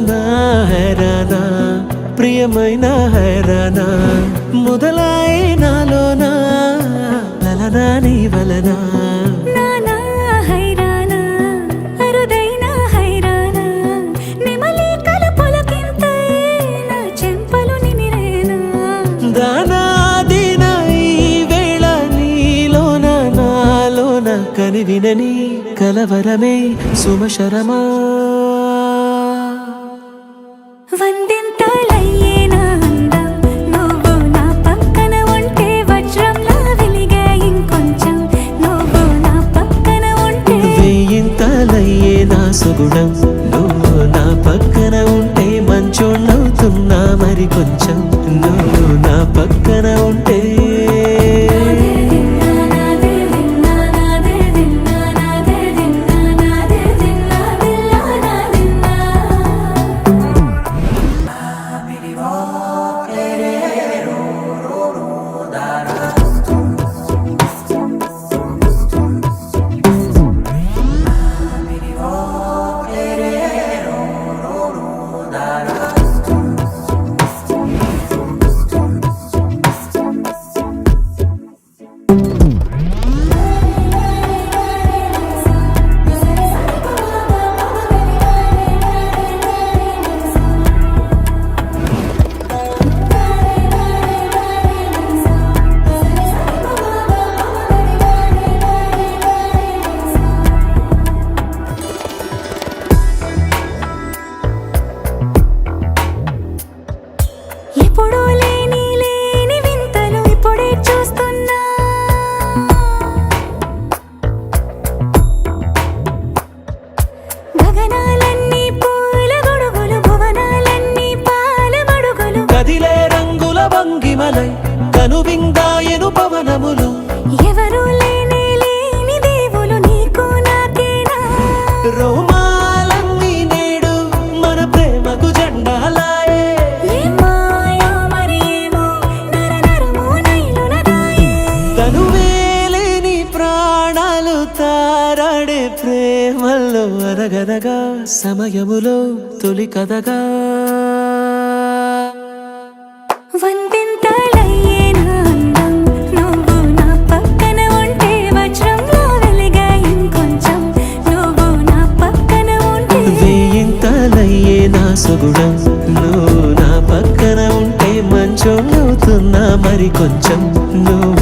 నా హైరానా ప్రియమైన హైరానా మొదలాయి నాలోనా లలనా నీ వలనా కని వినని కలవరమే సుమశరమా వందింతలయ్యేనా అందం నువ్వు నా పక్కన ఉంటే వజ్రంలా వెలిగే ఇంకొంచెం నువ్వు నా పక్కన ఉంటే వేయింతలయ్యేనా సుగుణం నువ్వు నా పక్కన ఉంటే మంచోళ్ళవుతున్నా మరి కొంచెం నువ్వు నా పక్కన ఉంటే ఎప్పుడూ లేని వింతలు ఇప్పుడే చూస్తున్నా గగనాలన్నీ పూల గొడుగులు భువనాలన్నీ పాల మడుగులు కదిలే రంగుల భంగిమలై కనువిందాయను పవనములు ఎవరు లేని దేవులు నీకు నాకేనా రోమాలన్నీ నేడు మన ప్రేమకు జెండాలాయే తనువేలేని ప్రాణాలు తారాడే ప్రేమల్లో అరగదగా సమయములో తొలి కదగా వందింతలయ్యేనా అందం నువ్వు నా పక్కన ఉంటే వజ్రంలా వెలిగే ఇంకొంచెం నువ్వు నా పక్కన ఉంటే వేయింతలయ్యేనా సుగుణం నువ్వు నా పక్కన ఉంటే మంచోళ్ళవుతున్నా మరి కొంచెం నువ్వు